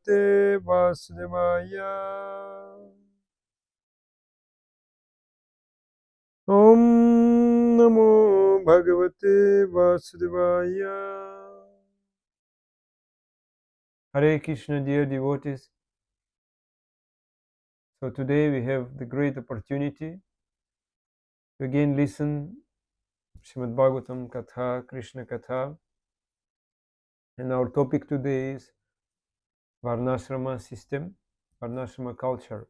Bhagavate Vasudevaya. Om Namo Bhagavate Vasudevaya. Hare Krishna, dear devotees. So today we have the great opportunity to again listen Srimad Bhagavatam Katha, Krishna Katha. And our topic today is Varnasrama system, Varnasrama culture.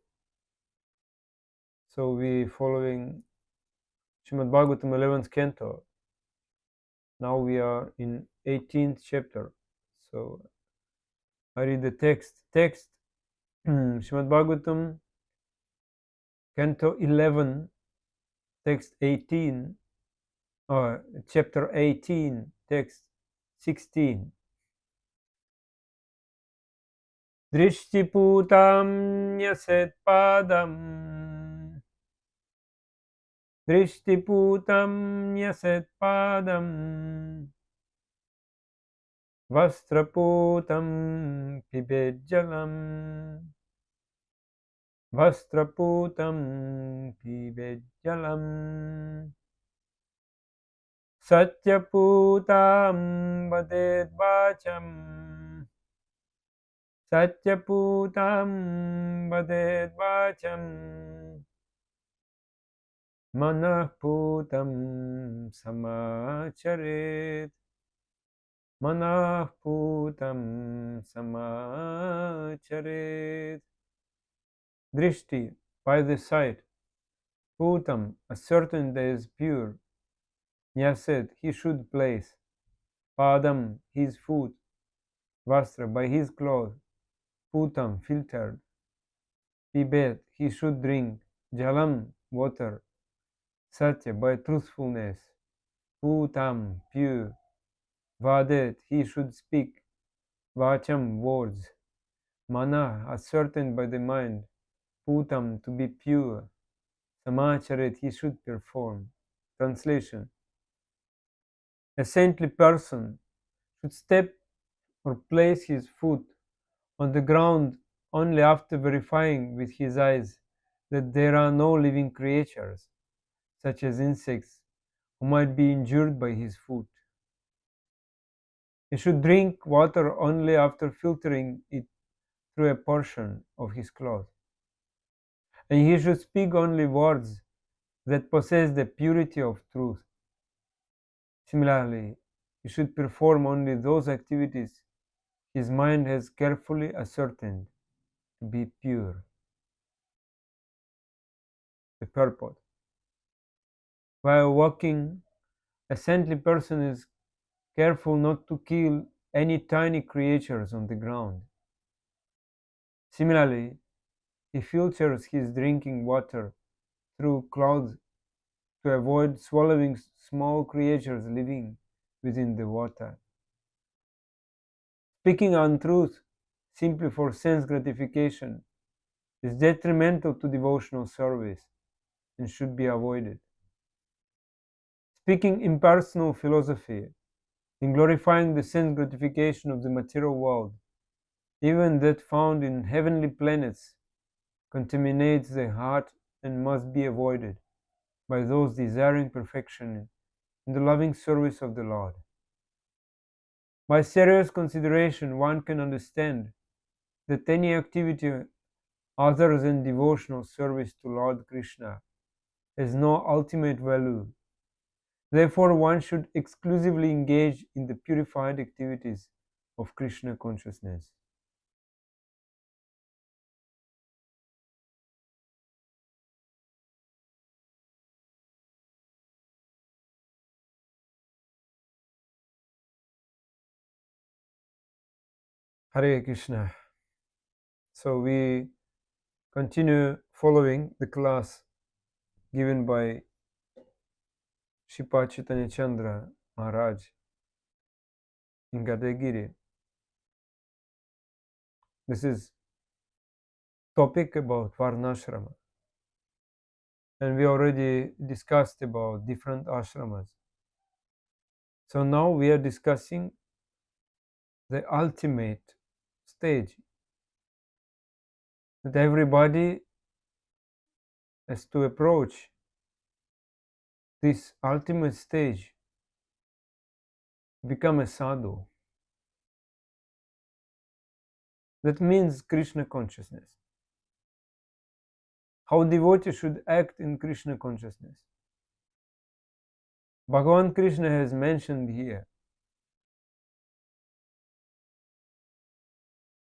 So we following Srimad Bhagavatam 11th canto. Now we are in 18th chapter. So I read the text. Srimad Bhagavatam canto 11, text 18, or chapter 18, text 16. Drishtiputam nyaset padam. Drishtiputam nyaset padam. Vastraputam pibed jalam. Vastraputam pibed jalam. Satyaputam vadet vacham. Satyaputam vadet vacham. Manahputam samacharet. Manahputam samacharet. Drishti, by the sight. Putam, ascertain that is pure. Nyaset, he should place. Padam, his foot. Vastra, by his cloth. Putam, filtered. Pibet, he should drink. Jalam, water. Satya, by truthfulness. Putam, pure. Vadet, he should speak. Vacham, words. Mana, ascertained by the mind. Putam, to be pure. Samacharet, he should perform. Translation. A saintly person should step or place his foot on the ground only after verifying with his eyes that there are no living creatures, such as insects, who might be injured by his foot. He should drink water only after filtering it through a portion of his cloth. And he should speak only words that possess the purity of truth. Similarly, he should perform only those activities his mind has carefully ascertained to be pure. The purport. While walking, a saintly person is careful not to kill any tiny creatures on the ground. Similarly, he filters his drinking water through clouds to avoid swallowing small creatures living within the water. Speaking untruth simply for sense gratification is detrimental to devotional service and should be avoided. Speaking impersonal philosophy in glorifying the sense gratification of the material world, even that found in heavenly planets, contaminates the heart and must be avoided by those desiring perfection in the loving service of the Lord. By serious consideration, one can understand that any activity other than devotional service to Lord Krishna has no ultimate value. Therefore, one should exclusively engage in the purified activities of Krishna consciousness. Hare Krishna. So we continue following the class given by Sripad Chaitanya Chandra Maharaj in Gadagiri. This is topic about Varnasrama. And we already discussed about different ashramas. So now we are discussing the ultimate stage that everybody has to approach this ultimate stage, become a sadhu. That means Krishna consciousness. How devotee should act in Krishna consciousness. Bhagavan Krishna has mentioned here.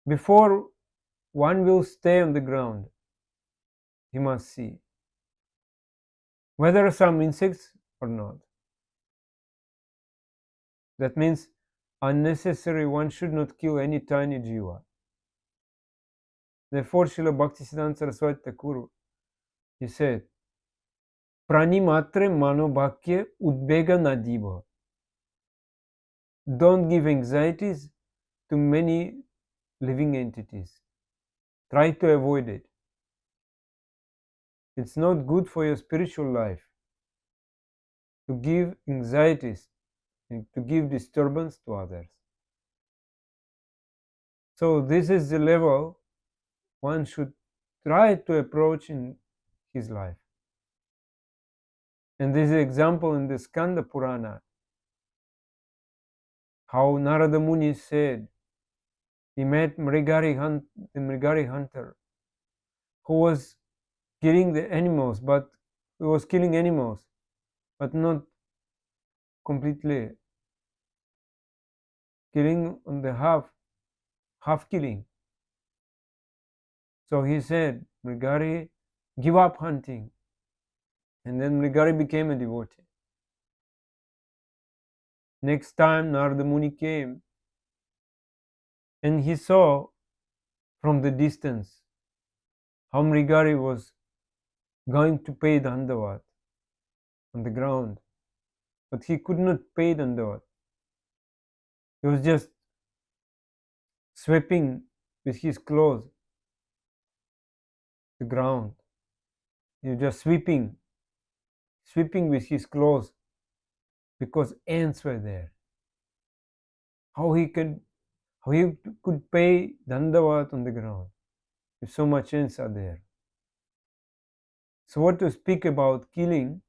Before one will stay on the ground, he must see whether some insects or not. That means unnecessary, one should not kill any tiny jiva. Therefore, Srila Bhaktisiddhanta Saraswati Thakur, he said, Prani matre manobhakya udbega nadiva. Don't give anxieties to many living entities. Try to avoid it. It's not good for your spiritual life to give anxieties and to give disturbance to others. So this is the level one should try to approach in his life. And this is an example in the Skanda Purana, how Narada Muni said he met the Mrigari hunter, who was killing the animals, but he was killing animals, but not completely killing on the half killing. So he said, Mrigari, give up hunting. And then Mrigari became a devotee. Next time Narada Muni came, and he saw from the distance how Mrigari was going to pay Dandavat on the ground, but he could not pay Dandavat. He was just sweeping with his clothes the ground. He was just sweeping with his clothes because ants were there. How he could pay Dandavat on the ground if so much ants are there? So what to speak about killing?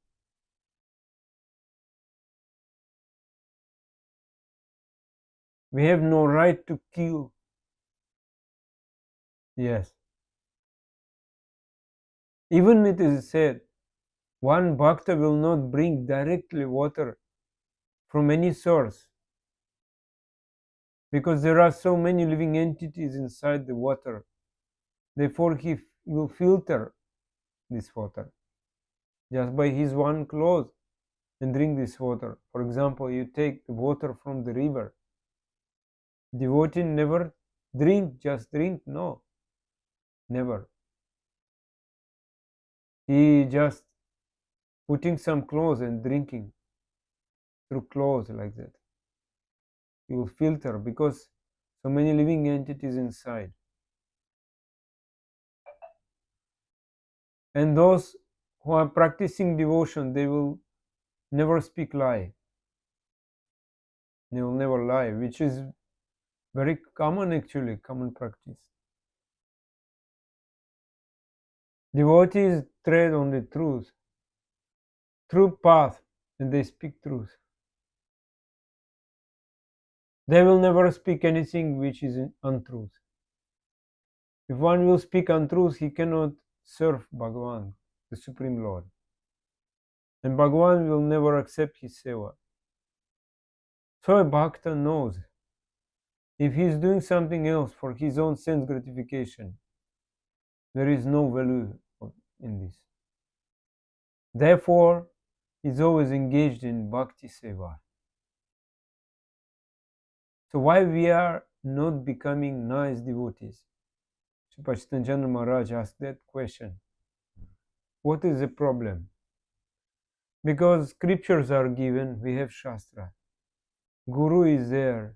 We have no right to kill. Yes. Even it is said, one bhakta will not bring directly water from any source, because there are so many living entities inside the water. Therefore, he will filter this water just by his one cloth and drink this water. For example, you take the water from the river. Devotee never just drink, no, never. He just putting some clothes and drinking through clothes like that. He will filter because so many living entities inside. And those who are practicing devotion, they will never speak lie. They will never lie, which is very common actually, common practice. Devotees tread on the truth, true path, and they speak truth. They will never speak anything which is untruth. If one will speak untruth, he cannot serve Bhagavan, the Supreme Lord. And Bhagavan will never accept his seva. So a bhakta knows if he is doing something else for his own sense gratification, there is no value in this. Therefore, he is always engaged in bhakti seva. So why we are not becoming nice devotees? Sri Pachitanjana Maharaj asked that question. What is the problem? Because scriptures are given, we have Shastra. Guru is there.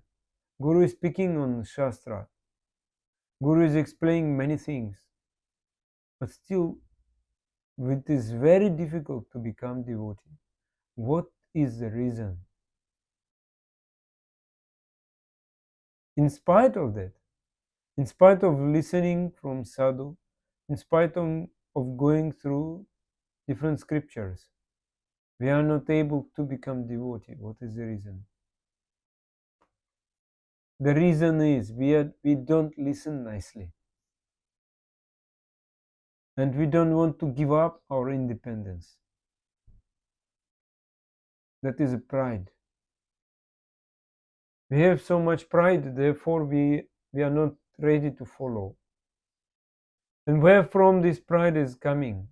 Guru is speaking on Shastra. Guru is explaining many things. But still, it is very difficult to become devotee. What is the reason? In spite of that, in spite of listening from sadhu, in spite of going through different scriptures, we are not able to become devotee. What is the reason? The reason is we don't listen nicely. And we don't want to give up our independence. That is a pride. We have so much pride, therefore we are not ready to follow. And where from this pride is coming?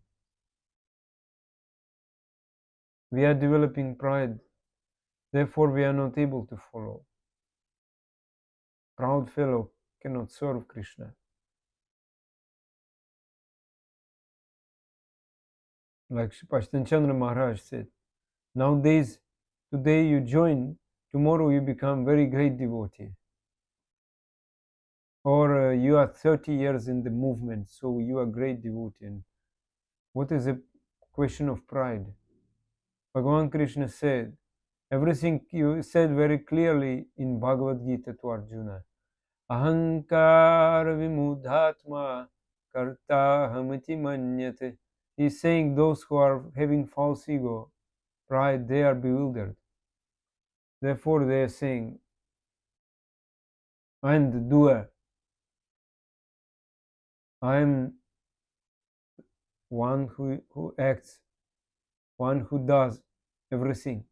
We are developing pride, therefore we are not able to follow. Proud fellow cannot serve Krishna. Like Pashtan Chandra Maharaj said, nowadays, today you join, tomorrow you become very great devotee. Or you are 30 years in the movement, so you are great devotee. And what is a question of pride? Bhagavan Krishna said, everything you said very clearly in Bhagavad Gita to Arjuna. Ahankar vimudhatma karta hamati manyate. He is saying those who are having false ego, pride, they are bewildered. Therefore they are saying, I am the doer. I am one who acts, one who does everything.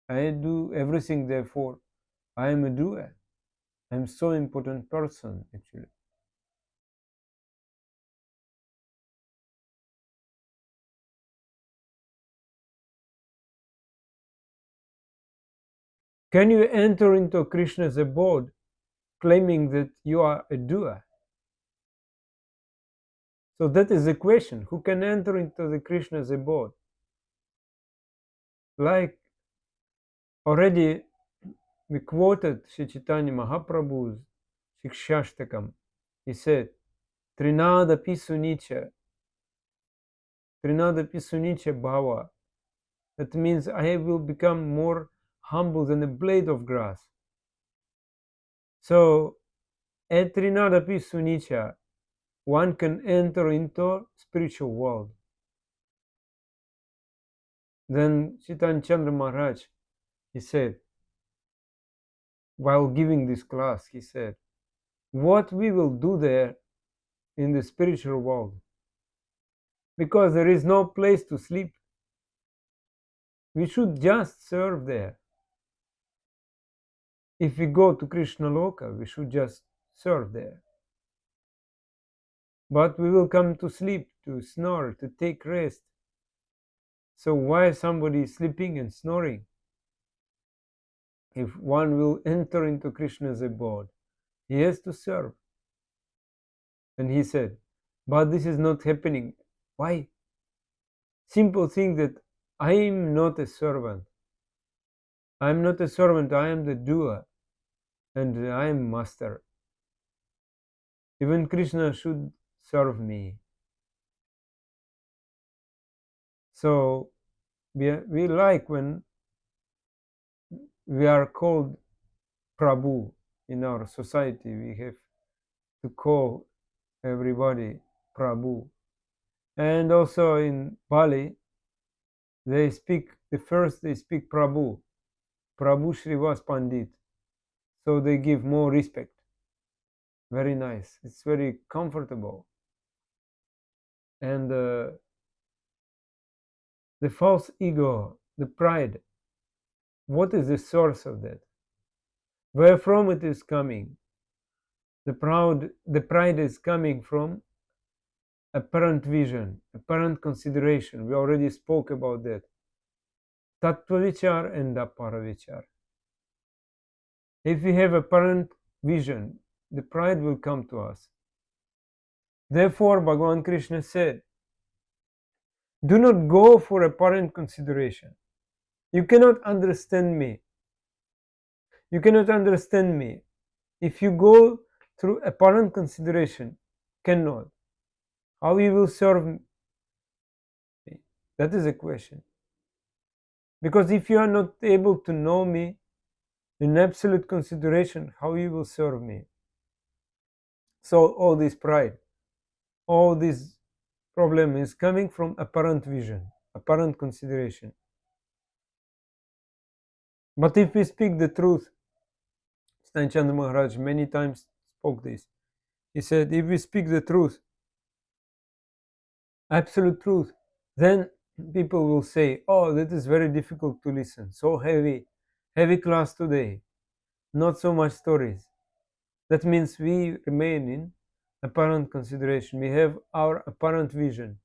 I do everything, therefore I am a doer. I am so important person actually. Can you enter into Krishna's abode claiming that you are a doer? So that is the question. Who can enter into the Krishna's abode? Like already we quoted Sri Chaitanya Mahaprabhu's Shikshashtakam. He said, Trinada Pisunicha Bhava. That means I will become more humble than a blade of grass. So at Trinada Pisunicha, one can enter into spiritual world. Then Chaitanya Chandra Maharaj, he said, while giving this class, he said, what we will do there in the spiritual world, because there is no place to sleep. We should just serve there. If we go to Krishna Loka, we should just serve there. But we will come to sleep, to snore, to take rest. So why somebody is sleeping and snoring? If one will enter into Krishna's abode, he has to serve. And he said, but this is not happening. Why? Simple thing that I am not a servant. I am not a servant, I am the doer. And I am master. Even Krishna should serve me. So we like when we are called Prabhu in our society. We have to call everybody Prabhu. And also in Bali, they speak Prabhu Srivas Pandit. So they give more respect. Very nice. It's very comfortable. And the false ego, the pride, what is the source of that? Where from it is coming? The pride is coming from apparent vision, apparent consideration. We already spoke about that. Tattva vichar and apara vichar. If we have apparent vision, the pride will come to us. Therefore, Bhagavan Krishna said, do not go for apparent consideration. You cannot understand me. You cannot understand me. If you go through apparent consideration, cannot. How you will serve me? That is a question. Because if you are not able to know me in absolute consideration, how you will serve me? So all this pride. all this problem is coming from apparent vision, apparent consideration. But if we speak the truth, Stanchand Maharaj many times spoke this. He said, if we speak the truth, absolute truth, then people will say, oh, that is very difficult to listen, so heavy class today, not so much stories. That means we remain in apparent consideration. We have our apparent vision.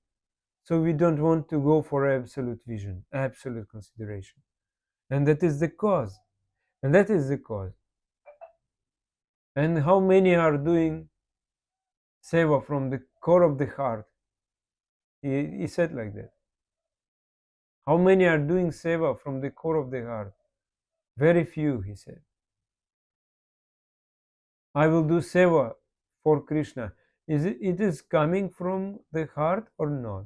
So we don't want to go for absolute vision, absolute consideration. And that is the cause. And that is the cause. And how many are doing seva from the core of the heart? He said like that. How many are doing seva from the core of the heart? Very few, he said. I will do seva for Krishna. It is coming from the heart or not?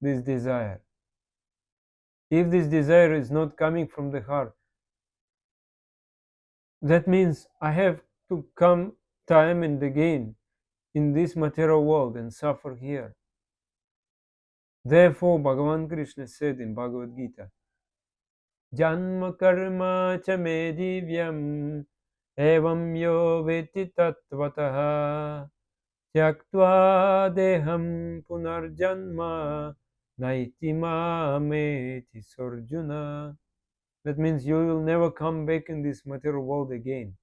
This desire. If this desire is not coming from the heart, that means I have to come time and again in this material world and suffer here. Therefore, Bhagavan Krishna said in Bhagavad Gita, Janma karma cha me divyam evam yo veti tattvataha tyaktva deham punarjanma naiti mameti sarjuna. That means you will never come back in this material world again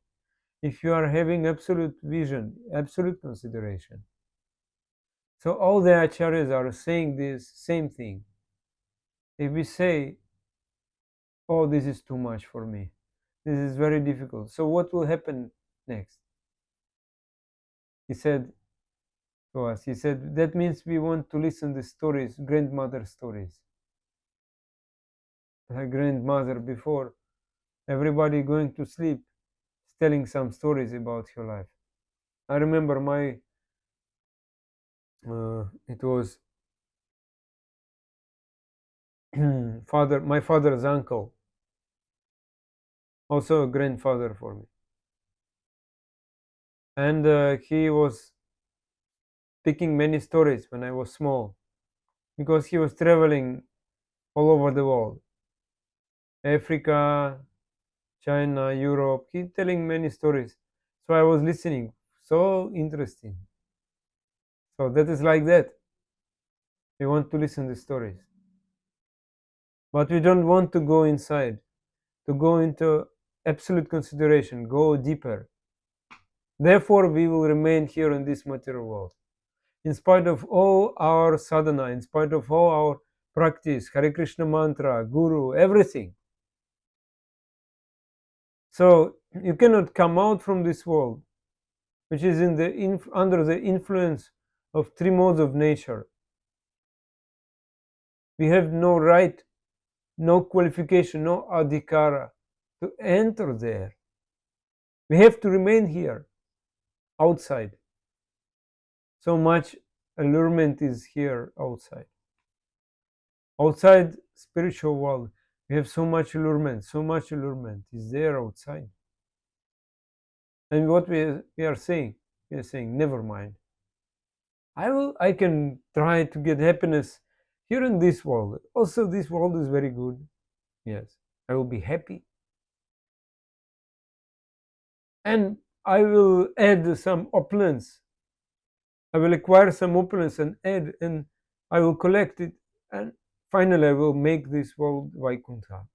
if you are having absolute vision, absolute consideration. So all the acharyas are saying this same thing. If we say, oh, this is too much for me, this is very difficult, so what will happen next? He said to us, he said, that means we want to listen to stories, grandmother stories. Her grandmother, before everybody going to sleep, is telling some stories about her life. I remember it was my father's uncle, also a grandfather for me. And he was speaking many stories when I was small, because he was traveling all over the world, Africa, China, Europe. He telling many stories. So I was listening. So interesting. So that is like that. We want to listen to stories. But we don't want to go inside, to go into absolute consideration, go deeper. Therefore, we will remain here in this material world. In spite of all our sadhana, in spite of all our practice, Hare Krishna mantra, Guru, everything. So you cannot come out from this world, which is under the influence of three modes of nature. We have no right, no qualification, no adhikara to enter there. We have to remain here, outside. So much allurement is here outside. Outside spiritual world, we have so much allurement is there outside. And what we are saying, we are saying, never mind. I can try to get happiness here in this world. Also, this world is very good. Yes, I will be happy. And I will add some opulence. I will acquire some opulence and add, and I will collect it. And finally, I will make this world Vaikuntha.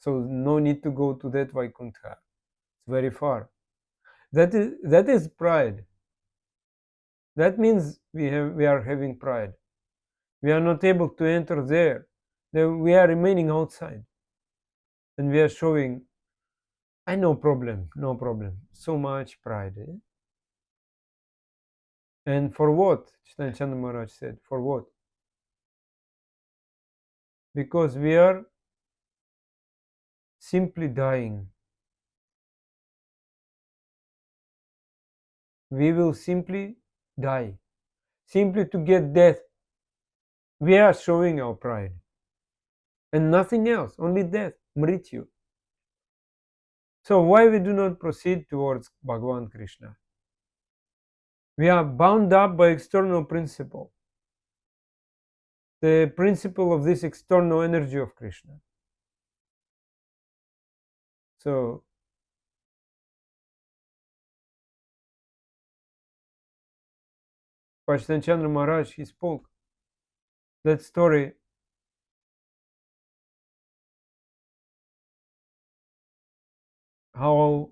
So no need to go to that Vaikuntha. It's very far. That is pride. That means we are having pride. We are not able to enter there. We are remaining outside. And we are showing, no problem. So much pride. Eh? And for what? Chaitanya Maharaj said, for what? Because we are simply dying. We will simply die. Simply to get death. We are showing our pride. And nothing else, only death, mrityu. So why we do not proceed towards Bhagavan Krishna? We are bound up by external principle, the principle of this external energy of Krishna. So Bachchan Chandra Maharaj, he spoke that story how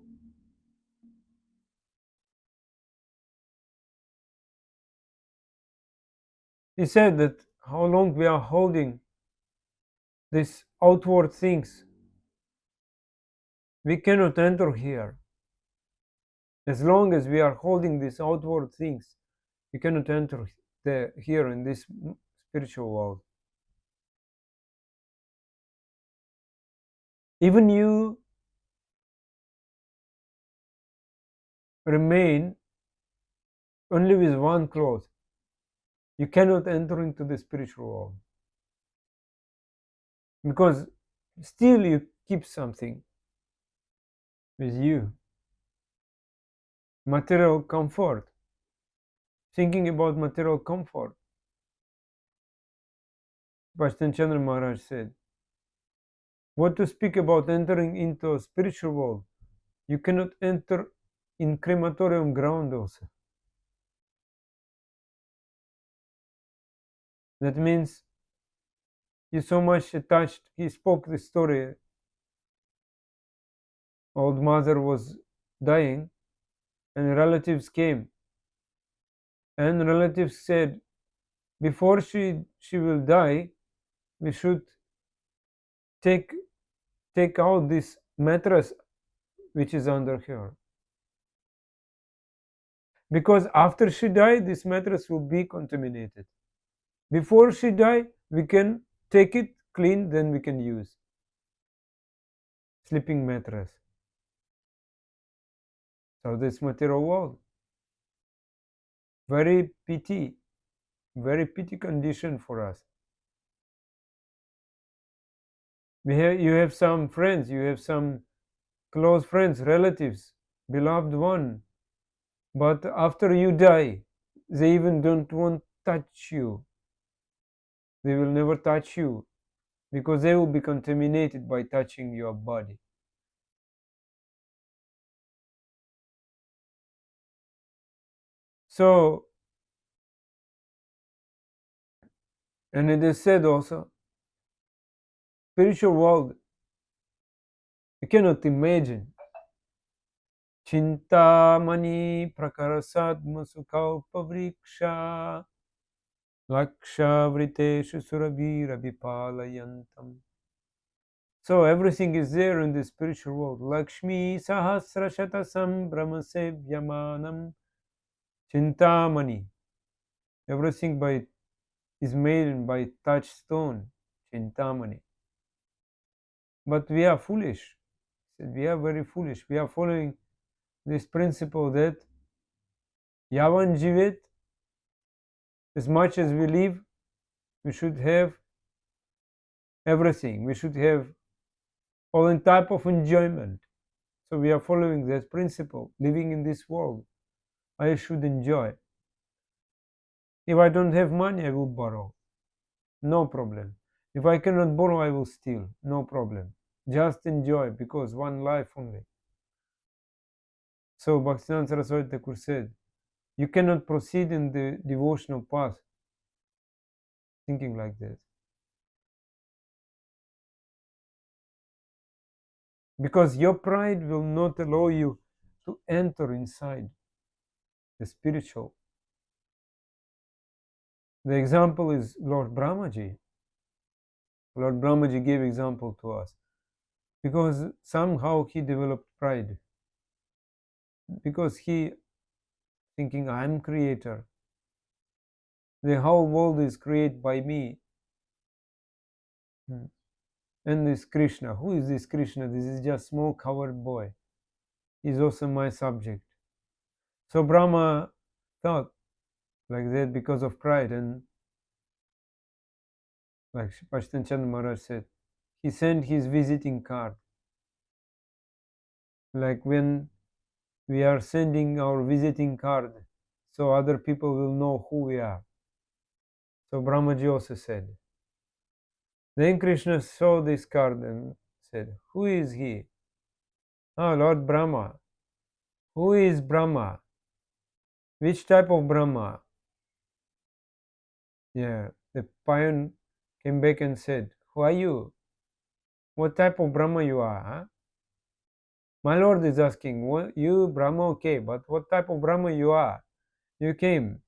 he said that how long we are holding these outward things, we cannot enter here. As long as we are holding these outward things, we cannot enter here in this spiritual world. Even you remain only with one cloth, you cannot enter into the spiritual world, because still you keep something with you. Material comfort, thinking about material comfort. Bachchan Chandra Maharaj said, what to speak about entering into a spiritual world? You cannot enter in crematorium ground also. That means you so much attached. He spoke the story. Old mother was dying and relatives came. And relatives said, before she will die, we should take out this mattress which is under her. Because after she died, this mattress will be contaminated. Before she died, we can take it, clean, then we can use. Sleeping mattress. So this material world, very pity condition for us. You have some friends, you have some close friends, relatives, beloved one, but after you die, they even don't want to touch you. They will never touch you because they will be contaminated by touching your body. So, and it is said also, spiritual world, you cannot imagine. Chintamani prakarasadma sukaupavriksha lakshavriteshu surabhira vipalayantam. So everything is there in the spiritual world. Lakshmi sahasrashata sambrahmasevyamanam chintamani. Everything is made by touchstone, chintamani. But we are foolish. We are very foolish. We are following this principle that yavan jivet, as much as we live, we should have everything. We should have all type of enjoyment. So we are following that principle. Living in this world, I should enjoy. If I don't have money, I will borrow. No problem. If I cannot borrow, I will steal. No problem. Just enjoy, because one life only. So Bhaktivinoda Saraswati Thakur said, you cannot proceed in the devotional path thinking like that. Because your pride will not allow you to enter inside the spiritual. The example is Lord Brahmaji. Lord Brahmaji gave example to us because somehow he developed pride. Because he thinking, I am creator. The whole world is created by me. And this Krishna, who is this Krishna? This is just small covered boy. He's also my subject. So Brahma thought like that because of pride, and like Bachchan Chandra Maharaj said, he sent his visiting card. Like when we are sending our visiting card, so other people will know who we are. So Brahmaji also said. Then Krishna saw this card and said, who is he? Oh, Lord Brahma. Who is Brahma? Which type of Brahma? Yeah, the pion came back and said, who are you? What type of Brahma you are? Huh? My Lord is asking, what, you Brahma, okay, but what type of Brahma you are? You came.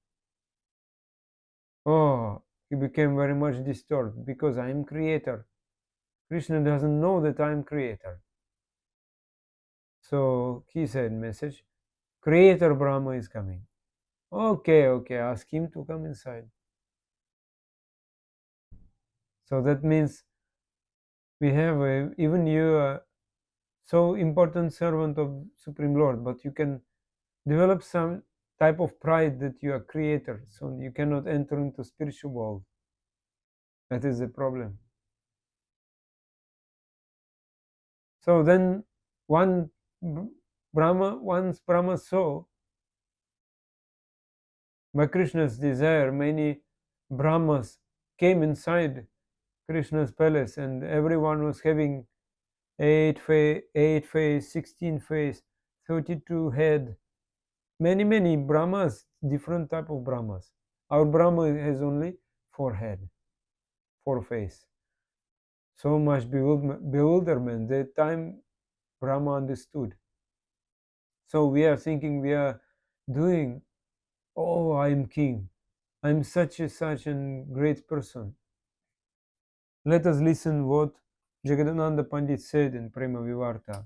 Oh, he became very much disturbed because I am creator. Krishna doesn't know that I am creator. So he said, message, creator Brahma is coming. Okay, ask him to come inside. So that means we have even you are so important servant of Supreme Lord, but you can develop some type of pride that you are creator, so you cannot enter into spiritual world. That is the problem. So then once Brahma saw by Krishna's desire, many Brahmas came inside Krishna's palace, and everyone was having 8 face, 16 face, 32 head, many Brahmas, different type of Brahmas. Our Brahma has only 4 head, 4 face. So much bewilderment. That time Brahma understood. So we are thinking we are doing, oh, I am king. I am such a great person. Let us listen what Jagadananda Pandit said in Prema Vivarta.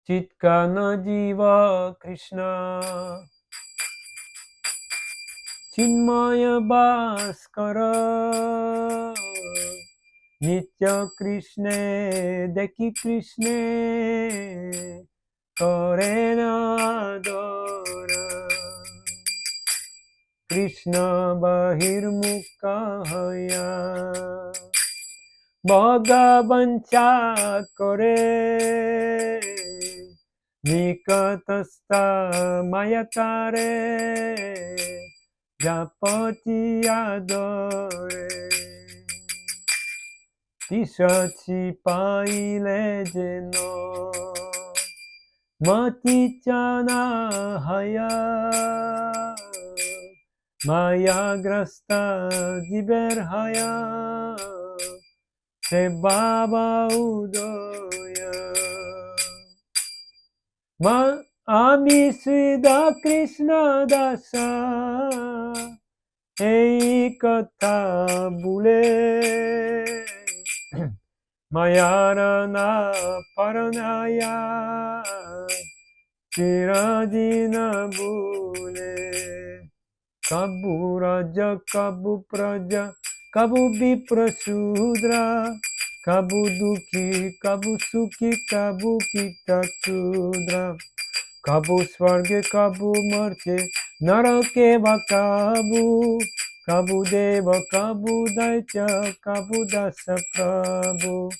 Chitkana Jiva Krishna Chinmaya Bhaskara Nitya Krishna Deki Krishna Karena Dora Krishna Bahirmukha Haya Bhagavancha Kore Nikatasta Mayatare Japati Adore Tishachi Paile Jeno Mati Chana Haya Maya Grasta Jiber Haya Se Baba Udoya Ma Ami Srida Krishna Dasa Ei Katha Bule Mayarana Paranaya Chiradina Bule Kabu Raja Kabu Praja Kabu Viprasudra Kabu Dukhi Kabu Sukhi Kabu Kitakudra Kabu Svarge Kabu Marche Narake Kabu Kabu Deva Kabu Daitya Kabu Dasa Prabhu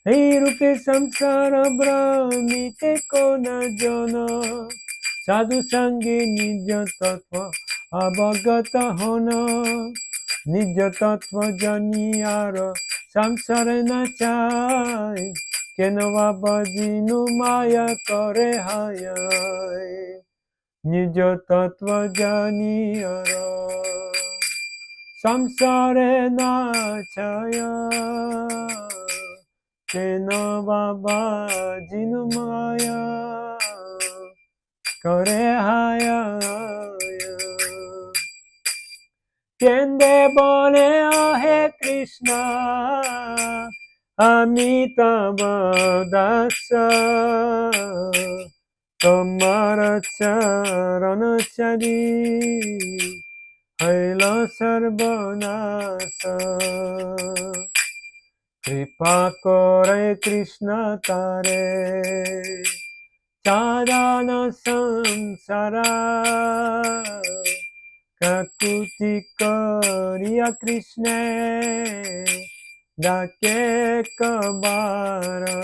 Hey Rupe Samsara Brahmite Kona Jana Sadhu Sangi Nija Tattva Abhagata Hona Nija Tattva Janiyara Samsara Nachai Kenava Bhajinu Maya Kare Hayai Nija Tattva Janiyara Samsare Nachaya Kenava Bhajinu Maya Kare Hayai Kende bole ahe Krishna Amitabha Dasa Tomara Charana Chari Haila Sarvanasa Kripa Kore Krishna Tare Charana Samsara Kakuti Koriya Krishna Dake Kabara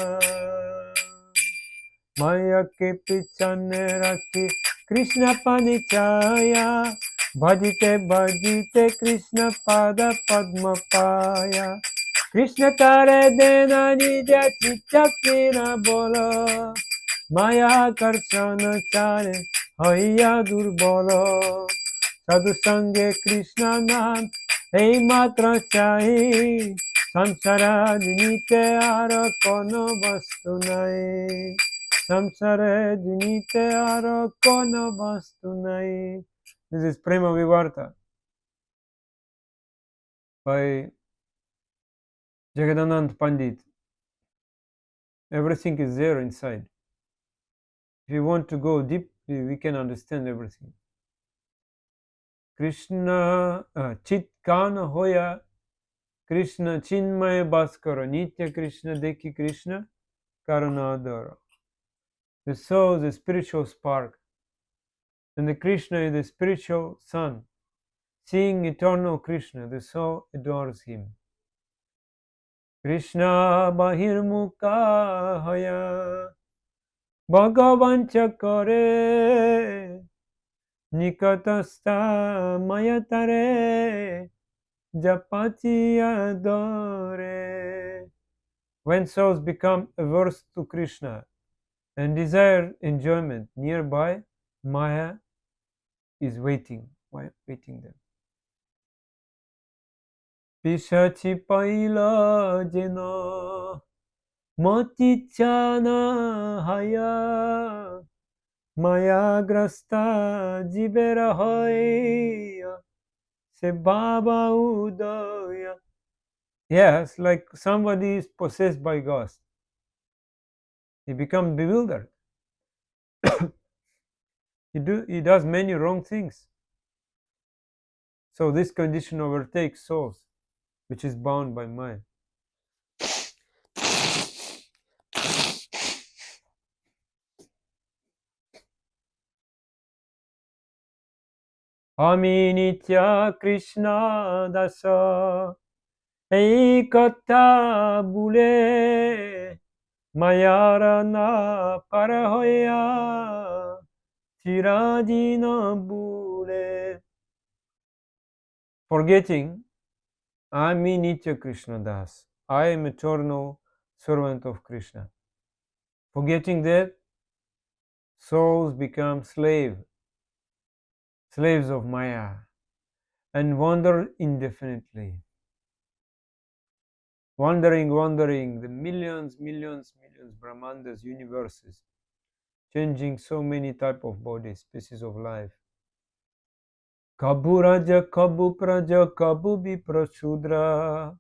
Maya ke pichane rakhi Krishna panichaya. Bhajite bhajite Krishna pada padma paya. Krishna tare dena nija chitta bolo. Maya karshana chare hoya durbolo. Sadhu sange Krishna nam ei matra chahi. Samsara jinite aro kono vastu nai. Samsara jinite aro kono vastu nai. This is Prema Vivarta by Jagadanand Pandit. Everything is there inside. If you want to go deeply, we can understand everything. Krishna Chit Kana Hoya Krishna Chinmaya Bhaskara Nitya Krishna Deki Krishna Karunadara. The soul is the spiritual spark, and the Krishna is the spiritual sun. Seeing eternal Krishna, the soul adores him. Krishna Bahirmukha Haya Bhagavan Chakare Nikatastha Mayatare Japati Adore. When souls become averse to Krishna and desire enjoyment nearby, Maya is waiting them. Pishachi paila jena motichana haya Maya grasta jibera hoya se baba udaya. Yes, like somebody is possessed by ghost. He becomes bewildered. He does many wrong things. So this condition overtakes souls, which is bound by Maya. Ami nitya Krishna dasa ekata bule mayara na parahoya tirajina bule. Forgetting, Ami nitya Krishna das. I am eternal servant of Krishna. Forgetting that, souls become slaves of Maya, and wander indefinitely. Wandering, the millions, Brahmandas, universes, changing so many type of bodies, species of life. Kabu Raja, Kabu Praja, Kabu Viprashudra,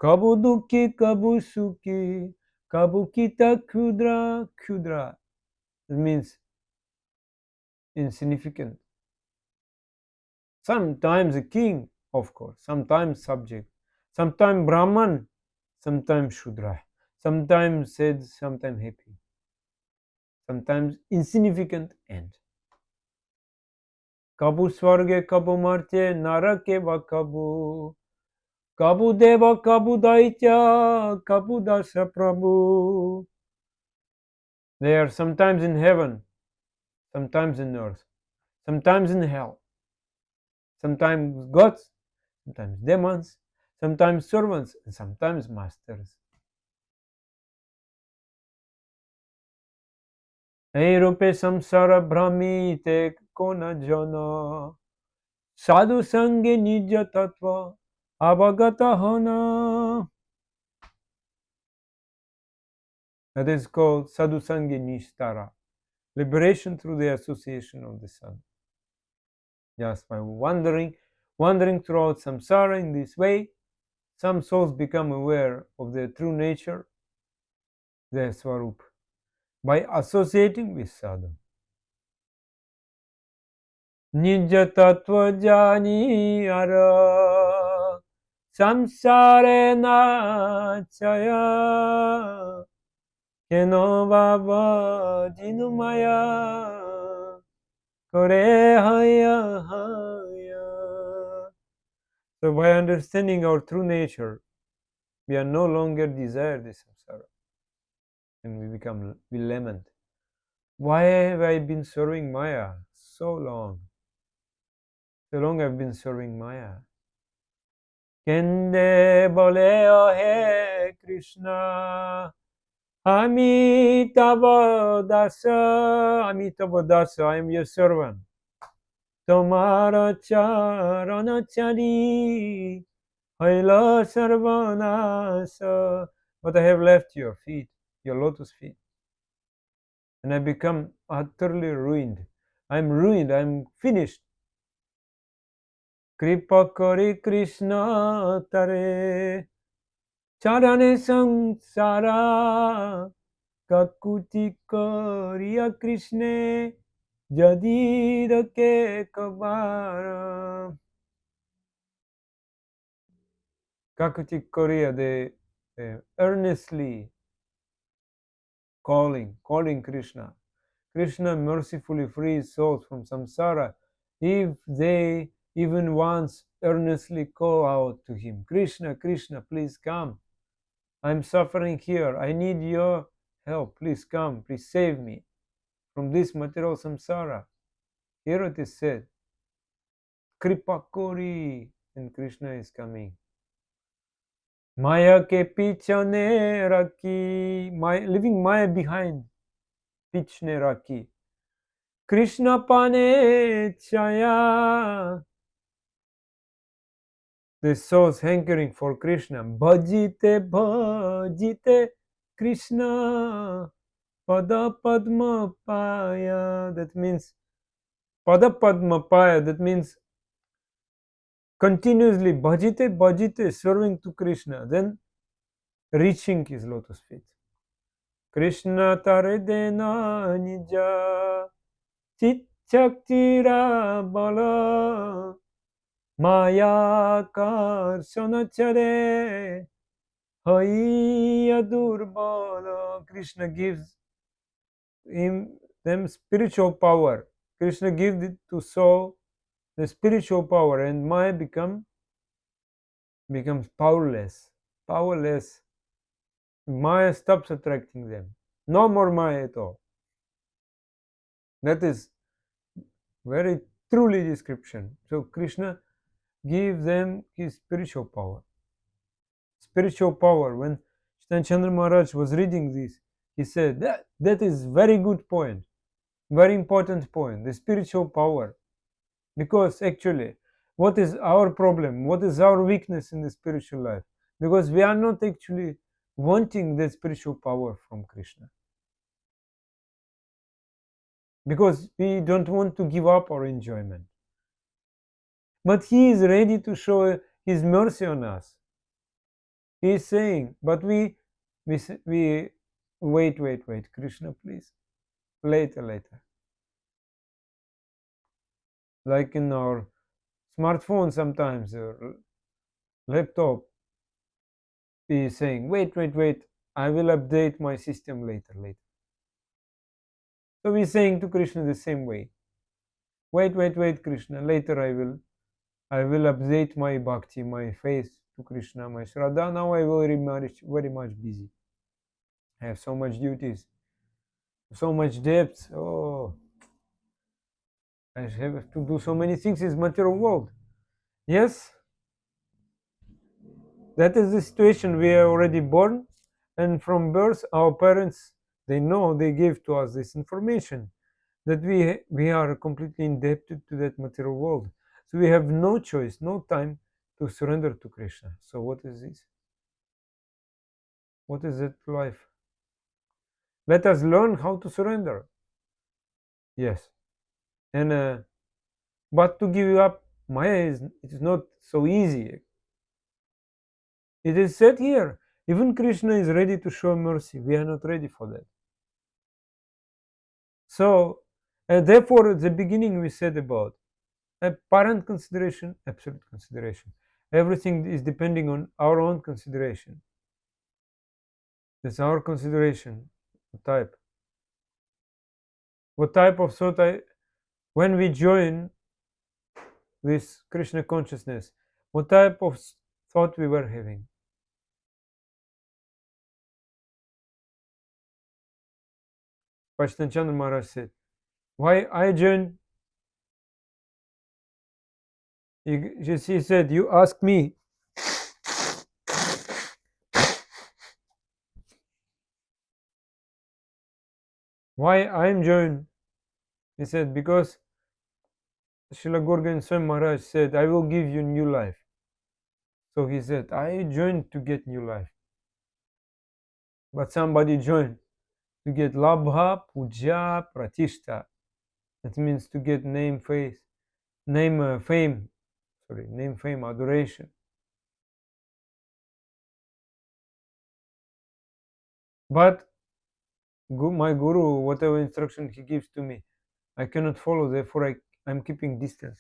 Kabu Dukhi, Kabu Sukhi, Kabu Kita Kudra, Kudra. It means insignificant. Sometimes a king, of course, sometimes subject, sometimes Brahman, sometimes Shudra, sometimes sad, sometimes happy, sometimes insignificant end. Kabu Swarge, Kabu Marte, Narake va Kabu, Kabu Deva, Kabu Daitya, Kabu Dasa Prabhu. They are sometimes in heaven, sometimes in earth, sometimes in hell, sometimes gods, sometimes demons, sometimes servants, and sometimes masters. Ei rupe samsara bhramite kona jana sadhu sange nija tattva avagata hona. That is called sadhu sange nishtara, liberation through the association of the sun. Just by wandering throughout samsara in this way, some souls become aware of their true nature, their swarup, by associating with sadhu. Nija tattva jani ara samsare na chaya keno baba jinumaya kore haya haya. So by understanding our true nature, we are no longer desire the samsara, and we lament. Why have I been serving Maya so long? So long I've been serving Maya. Kende boleo he Krishna, Amitabha Dasa, Amitabha Dasa, I am your servant. Tomara charana chari, haila sarvanasa. But I have left your feet, your lotus feet, and I become utterly ruined. I'm ruined, I'm finished. Kripa kari Krishna tare, charane samsara, kakuti kariya Krishna, jadira ke kabara. Kakuti Korea, they earnestly calling Krishna. Krishna mercifully frees souls from samsara if they even once earnestly call out to him, Krishna, Krishna, please come. I'm suffering here. I need your help. Please come. Please save me from this material samsara. Here it is said, Kripa Kori, and Krishna is coming. Maya ke pichane raki, leaving Maya behind, pichne raki. Krishna pane chaya. The soul's hankering for Krishna. Bhajite bhajite Krishna. Pada padma paya. That means pada padma paya. That means continuously bhajite bhajite, serving to Krishna. Then reaching his lotus feet. Krishna tare dena nija chit chaktira bala maya karsana haiya durbala. Krishna gives them spiritual power. Krishna gives it to soul the spiritual power, and Maya becomes powerless. Maya stops attracting them. No more Maya at all. That is very truly description. So Krishna gives them his spiritual power. Spiritual power. When Chandra Maharaj was reading this, he said that is very good point, very important point, the spiritual power. Because actually, what is our problem? What is our weakness in the spiritual life? Because we are not actually wanting the spiritual power from Krishna. Because we don't want to give up our enjoyment. But he is ready to show his mercy on us. He is saying, but we wait, Krishna, please. Later. Like in our smartphone sometimes, or laptop, he is saying, wait, I will update my system later. So we are saying to Krishna the same way. Wait, Krishna, later I will update my bhakti, my faith to Krishna, my Shraddha. Now I will very much busy. I have so much duties, so much debts. Oh, I have to do so many things in this material world. Yes, that is the situation. We are already born, and from birth, our parents, they know, they gave to us this information that we are completely indebted to that material world. So we have no choice, no time to surrender to Krishna. So what is this? What is that life? Let us learn how to surrender. Yes, and but to give up Maya it is not so easy. It is said here, even Krishna is ready to show mercy. We are not ready for that. So, therefore, at the beginning we said about apparent consideration, absolute consideration. Everything is depending on our own consideration. It's our consideration type. What type of thought when we join this Krishna consciousness, what type of thought we were having? Bachchan Maharaj said, why I joined? He said, you ask me. Why I am joined? He said, because Srila Gorgan Swami Maharaj said, I will give you new life. So he said, I joined to get new life. But somebody joined to get labha, puja, pratishta. That means to get name, fame, adoration. But my guru, whatever instruction he gives to me, I cannot follow. Therefore, I'm keeping distance.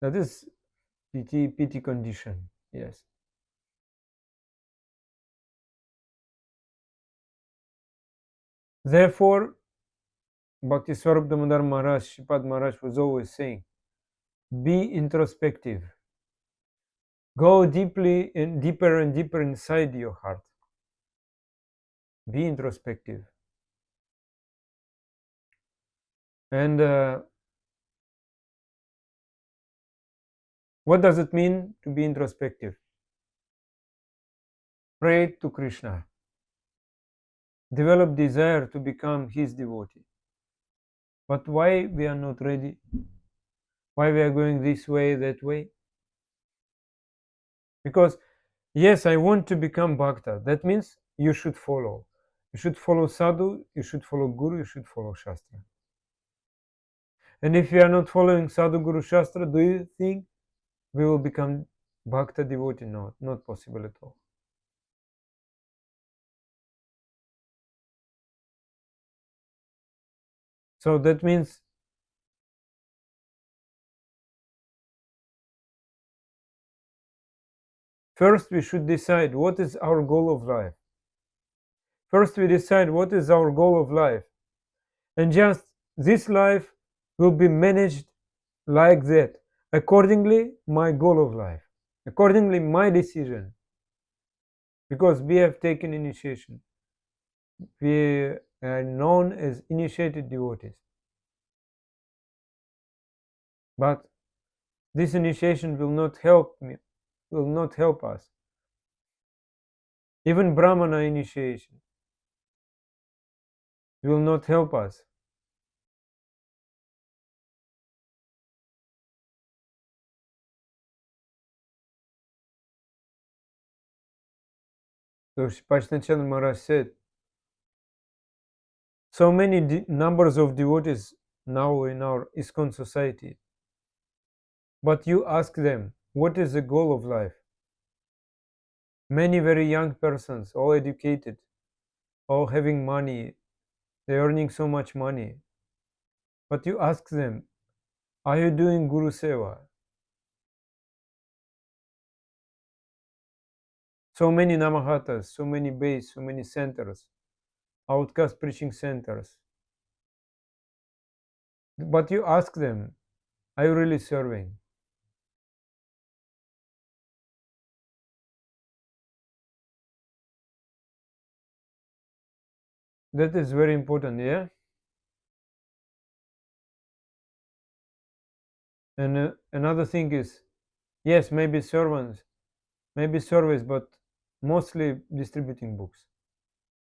That is pity condition. Yes. Therefore, Bhakti Swarup Damodar Maharaj, Shripad Maharaj was always saying, be introspective. Go deeply and deeper inside your heart. Be introspective. And what does it mean to be introspective? Pray to Krishna. Develop desire to become his devotee. But why we are not ready? Why we are going this way, that way? Because yes, I want to become Bhakta. That means you should follow. You should follow Sadhu, you should follow Guru, you should follow Shastra. And if you are not following Sadhu, Guru, Shastra, do you think we will become Bhakta devotee? No, not possible at all. So that means first we should decide what is our goal of life. First we decide what is our goal of life. And just this life will be managed like that. Accordingly, my goal of life. Accordingly, my decision. Because we have taken initiation. We are known as initiated devotees. But this initiation will not help me, will not help us. Even Brahmana initiation will not help us. So Bachchan Maharaj said, so many numbers of devotees now in our ISKCON society. But you ask them, what is the goal of life? Many very young persons, all educated, all having money, they're earning so much money. But you ask them, are you doing Guru Seva? So many Namahatas, so many bays, so many centers, outcast preaching centers. But you ask them, are you really serving? That is very important, yeah? And another thing is, yes, maybe servants, maybe service, but mostly distributing books.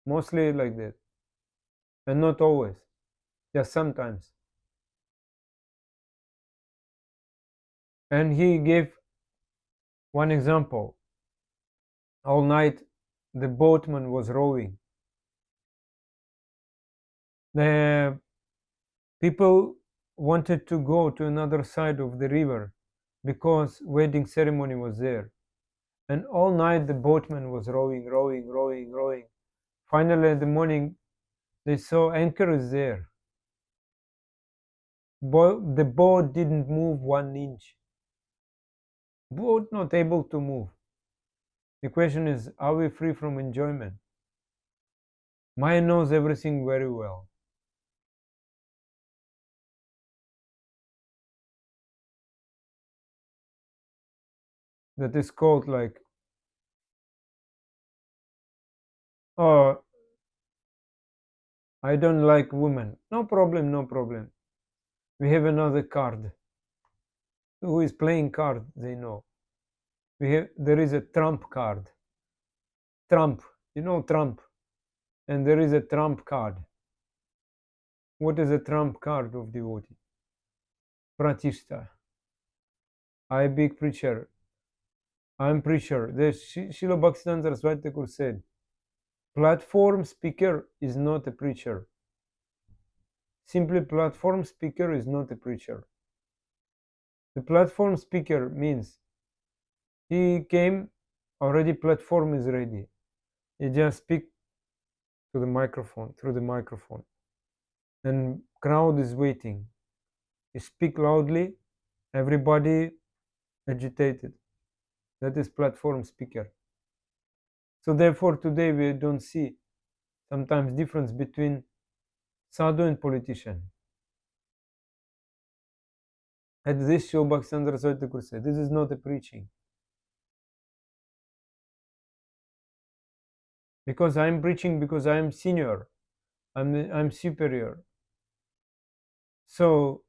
Mostly like that. And not always, just sometimes. And he gave one example. All night the boatman was rowing. The people wanted to go to another side of the river because wedding ceremony was there. And all night the boatman was rowing. Finally in the morning they saw anchor is there. The boat didn't move 1 inch. Boat not able to move. The question is, are we free from enjoyment? Maya knows everything very well. That is called like Oh, I don't like women. No problem, no problem. We have another card. Who is playing card, they know. There is a Trump card. Trump, you know Trump. And there is a Trump card. What is a Trump card of devotee? Pratishta. I big preacher. I'm preacher. The Srila Bhaktivedanta Saraswati Thakur said, platform speaker is not a preacher. Simply platform speaker is not a preacher. The platform speaker means he came, already platform is ready. He just speak to the microphone, through the microphone. And crowd is waiting. He speak loudly, everybody agitated. That is platform speaker. So therefore today we don't see sometimes difference between sadhu and politician. At this show, Bhaktivinoda Saraswati Thakur said, this is not a preaching. Because I am preaching because I am senior, I'm superior. So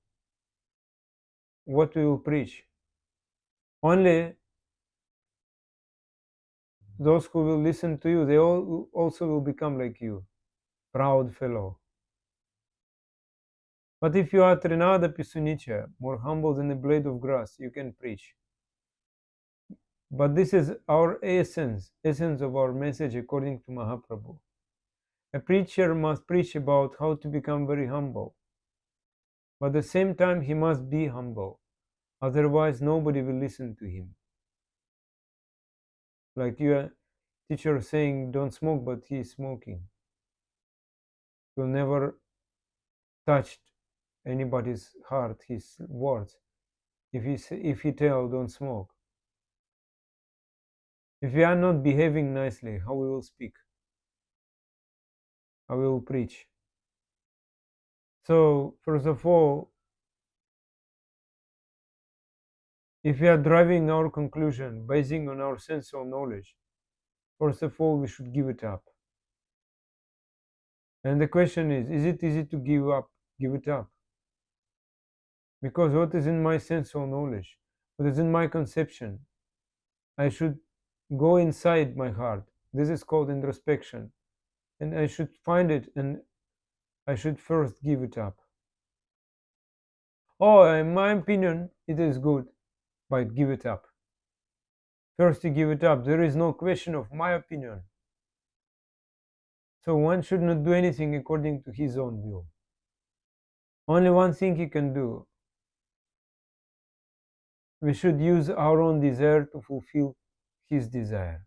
what we will preach? Only those who will listen to you, they all also will become like you, proud fellow. But if you are Trinada Pisunicha, more humble than a blade of grass, you can preach. But this is our essence of our message according to Mahaprabhu. A preacher must preach about how to become very humble. But at the same time, he must be humble. Otherwise, nobody will listen to him. Like your teacher saying, don't smoke, but he is smoking. Will never touch anybody's heart, his words. If he tell, don't smoke. If we are not behaving nicely, how we will speak? How we will preach? So, first of all, if we are driving our conclusion, basing on our sensual knowledge, first of all, we should give it up. And the question is it easy to give it up? Because what is in my sensual knowledge, what is in my conception, I should go inside my heart. This is called introspection. And I should find it and I should first give it up. Oh, in my opinion, it is good, but give it up. First you give it up. There is no question of my opinion. So one should not do anything according to his own will. Only one thing he can do. We should use our own desire to fulfill his desire.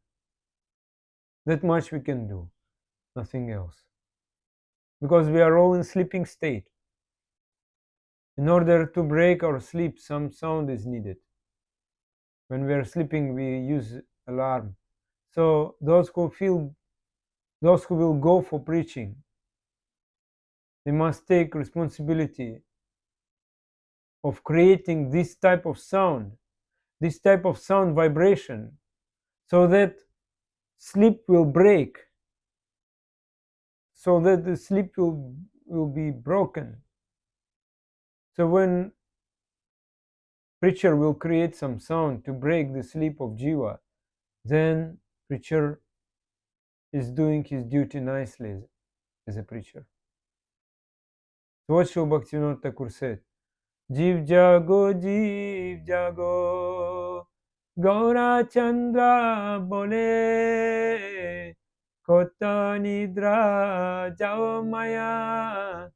That much we can do, nothing else. Because we are all in sleeping state. In order to break our sleep, some sound is needed. When we are sleeping, we use alarm. So those who will go for preaching, they must take responsibility of creating this type of sound vibration, so that sleep will break, so that the sleep will be broken. So when preacher will create some sound to break the sleep of jiva, then preacher is doing his duty nicely as a preacher. So what Srila Bhaktivinoda Thakur said, Jiv jago, Gaura Chandra bole, Kota nidra jao maya,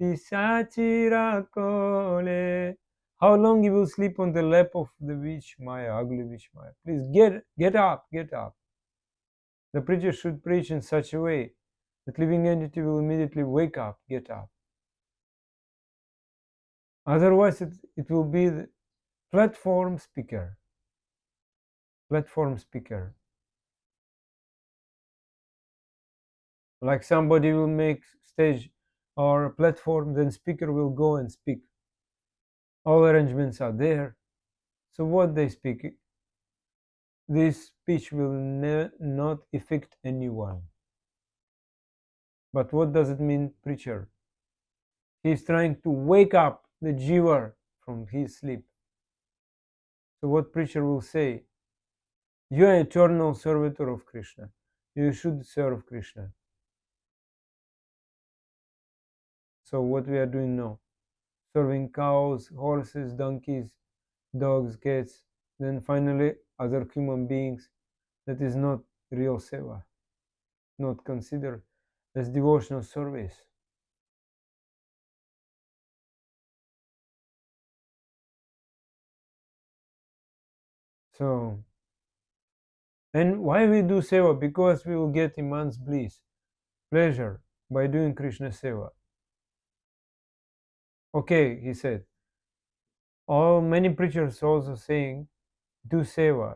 pisachira kole. How long you will sleep on the lap of the witch Maya, ugly witch Maya? Please get up. The preacher should preach in such a way that living entity will immediately wake up, get up. Otherwise, it will be the platform speaker. Platform speaker. Like somebody will make stage or a platform, then speaker will go and speak. All arrangements are there. So what they speak, this speech will not affect anyone. But what does it mean, preacher? He is trying to wake up the jiva from his sleep. So what preacher will say? You are eternal servitor of Krishna. You should serve Krishna. So what we are doing now? Serving cows, horses, donkeys, dogs, cats, then finally other human beings. That is not real seva, not considered as devotional service. So, and why we do seva? Because we will get immense bliss, pleasure by doing Krishna seva. Okay, he said. All many preachers also saying do seva.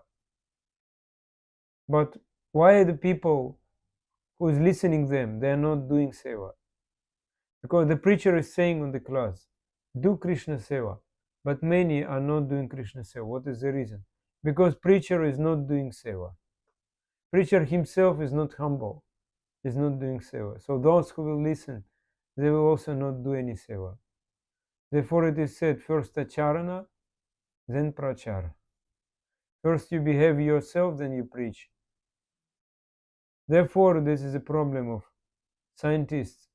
But why the people who is listening them, they are not doing seva? Because the preacher is saying on the class, do Krishna seva. But many are not doing Krishna seva. What is the reason? Because preacher is not doing seva. Preacher himself is not humble, is not doing seva. So those who will listen, they will also not do any seva. Therefore it is said, first acharana, then prachara. First you behave yourself, then you preach. Therefore this is a problem of scientists,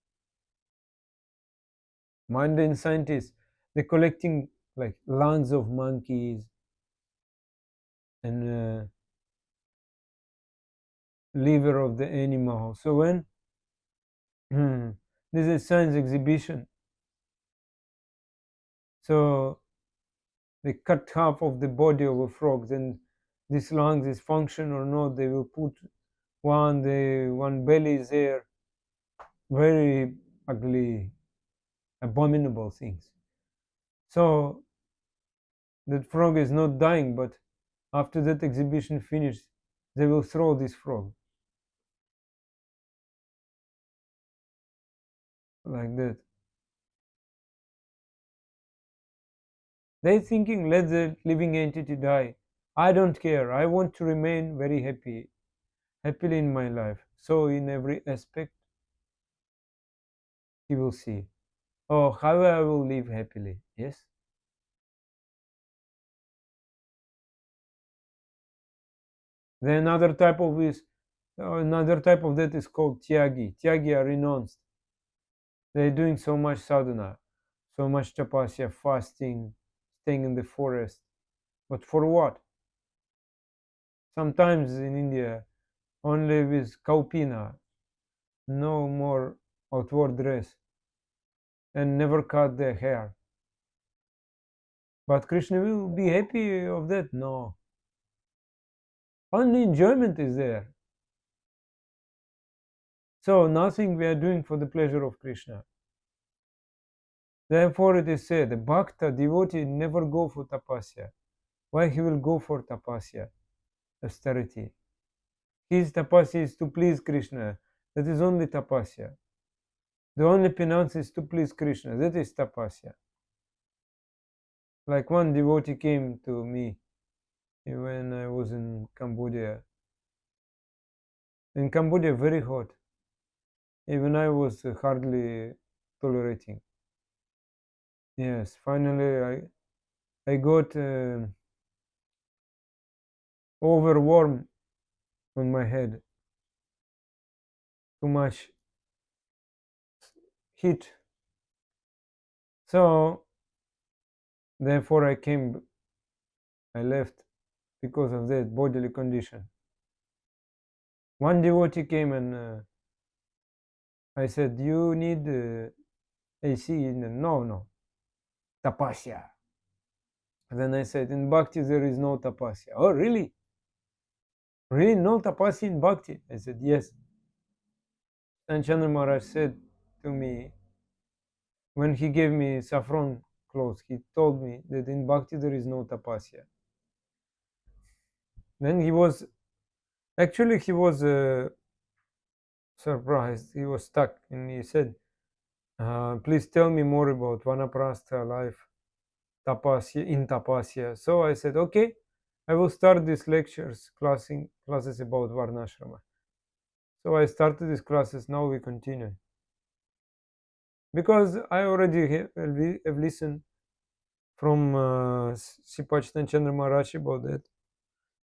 mundane scientists. They're collecting like lungs of monkeys and liver of the animal. So when this is science exhibition, so they cut half of the body of a frog, then this lungs is function or not, they will put one belly is there, very ugly, abominable things. So that frog is not dying, but after that exhibition finished, they will throw this frog. Like that. They're thinking, let the living entity die. I don't care. I want to remain very happily in my life. So in every aspect, he will see, oh, how I will live happily. Yes. Then another type of that is called tyagi. Tyagi are renounced. They're doing so much sadhana, so much tapasya, fasting, staying in the forest. But for what? Sometimes in India, only with kaupina, no more outward dress, and never cut their hair. But Krishna will be happy of that? No. Only enjoyment is there. So nothing we are doing for the pleasure of Krishna. Therefore it is said, the bhakta, devotee, never go for tapasya. Why he will go for tapasya? Austerity. His tapasya is to please Krishna. That is only tapasya. The only penance is to please Krishna. That is tapasya. Like one devotee came to me when I was in Cambodia. In Cambodia, very hot. Even I was hardly tolerating. Yes, finally I got overwarm on my head. Too much heat. So therefore I left because of that bodily condition. One devotee came and I said, you need AC? No, tapasya. And then I said, in bhakti there is no tapasya. Oh, really? Really, no tapasya in bhakti? I said, yes. And Chandra Maharaj said to me, when he gave me saffron clothes, he told me that in bhakti there is no tapasya. Then he was surprised. He was stuck, and he said, please tell me more about vanaprastha life, tapasya. So I said, okay, I will start these classes about Varnasrama. So I started these classes, now we continue. Because I already have listened from Sripachtan Chandra Maharaj about that.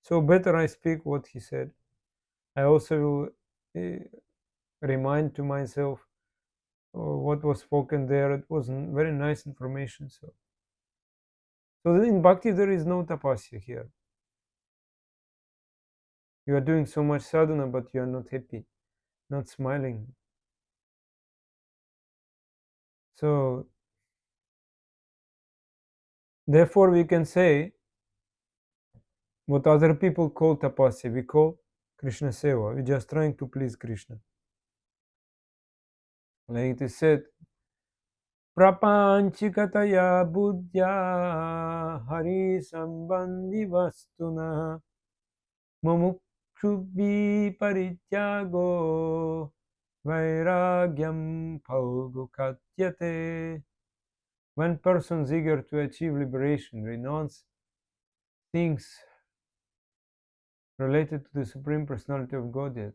So better I speak what he said. I also will remind to myself what was spoken there. It was very nice information. So in bhakti there is no tapasya here. You are doing so much sadhana, but you are not happy, not smiling. So therefore we can say what other people call tapasya, we call Krishna seva. We're just trying to please Krishna. Like it is said, prapanchikataya buddhya hari sambandhi vastuna mumukshubhi parityago vairagyam phalgukatyate. When persons eager to achieve liberation renounce things related to the Supreme Personality of Godhead,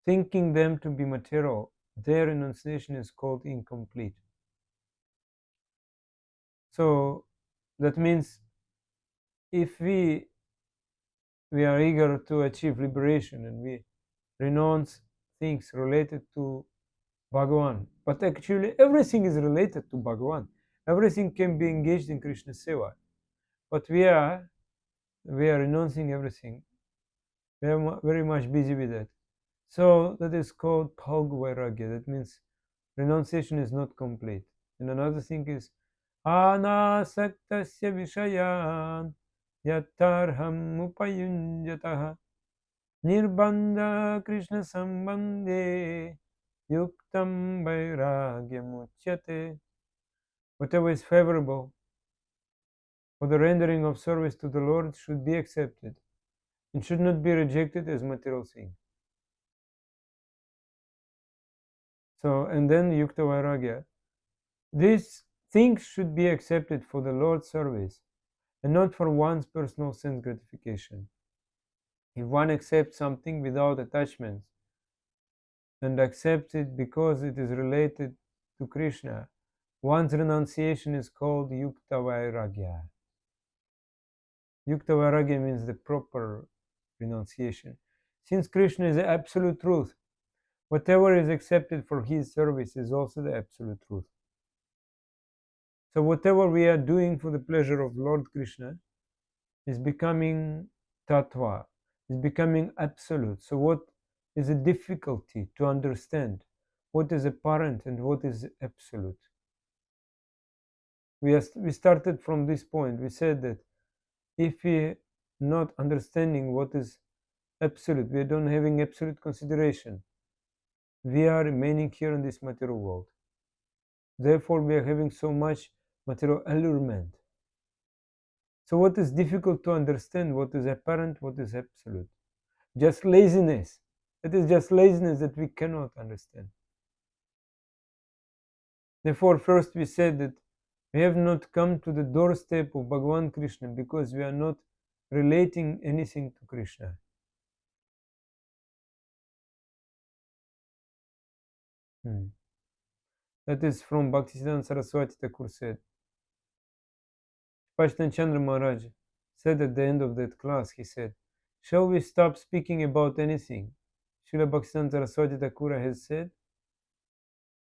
thinking them to be material, their renunciation is called incomplete. So that means if we are eager to achieve liberation and we renounce things related to Bhagavan, but actually everything is related to Bhagavan. Everything can be engaged in Krishna Seva, but we are renouncing everything. We are very much busy with that. So that is called Bhog Vairagya. That means renunciation is not complete. And another thing is anasaktasya vishayan yatarham upayunjataha nirbandha Krishna sambandhe yuktam vairagyam uchyate. Whatever is favorable for the rendering of service to the Lord should be accepted and should not be rejected as material thing. So, and then Yukta Vairagya. These things should be accepted for the Lord's service and not for one's personal sense gratification. If one accepts something without attachments and accepts it because it is related to Krishna, one's renunciation is called Yukta Vairagya. Yukta Vairagya means the proper renunciation. Since Krishna is the absolute truth, whatever is accepted for his service is also the absolute truth. So whatever we are doing for the pleasure of Lord Krishna is becoming tattva, is becoming absolute. So what is a difficulty to understand what is apparent and what is absolute? We started from this point. We said that if we not understanding what is absolute, we don't having absolute consideration, we are remaining here in this material world. Therefore, we are having so much material allurement. So what is difficult to understand? What is apparent? What is absolute? Just laziness. It is just laziness that we cannot understand. Therefore, first we said that we have not come to the doorstep of Bhagavan Krishna because we are not relating anything to Krishna. That is from Bhaktisiddhanta Saraswati Thakur said. Pashtan Chandra Maharaj said at the end of that class, he said, shall we stop speaking about anything? Srila Bhaktisiddhanta Saraswati Thakur has said,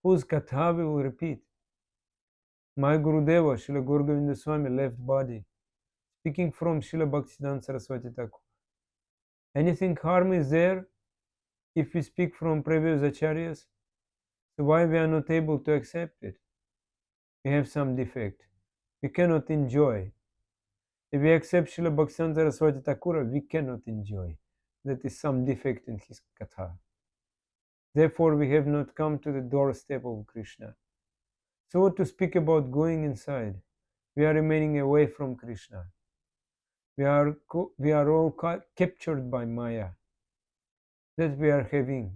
whose katha we will repeat. My Gurudeva, Srila Gaura Govinda Swami, left body, speaking from Srila Bhaktisiddhanta Saraswati Thakur. Anything harm is there if we speak from previous acharyas? So why we are not able to accept it? We have some defect. We cannot enjoy. If we accept Srila Bhaktisiddhanta Saraswati Thakur, we cannot enjoy. That is some defect in his katha. Therefore, we have not come to the doorstep of Krishna. So what to speak about going inside? We are remaining away from Krishna. We are all captured by Maya. That we are having.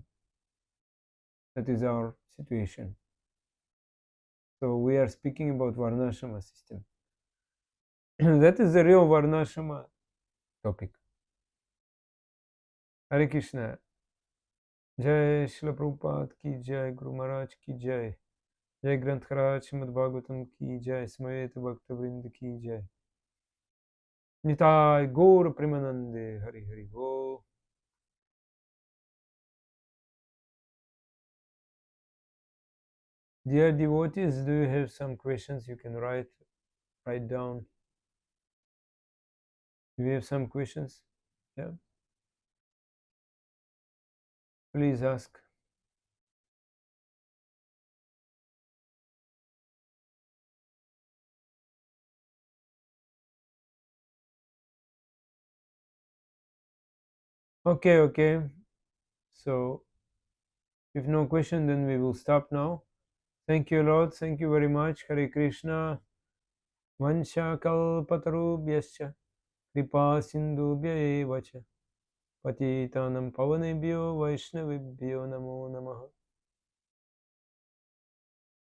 That is our situation. So we are speaking about Varnasrama system. That is the real Varnasrama topic. Hare Krishna. जय श्रील प्रभुपाद की जय, गुरु महाराज की जय, जय ग्रंथराज श्रीमद् भागवतम की जय, समेत भक्त वृंद की जय। निताय गौर प्रेमानंदे, हरि हरि बोल। Dear devotees, do you have some questions? You can write down. Do you have some questions? Yeah, please ask. Okay. So, if no question, then we will stop now. Thank you, Lord. Thank you very much. Hare Krishna. Vansha kalpatarubhyascha kripa sindhubhya eva cha patitanam pavanebhyo vaishnavibhyo namo namaha.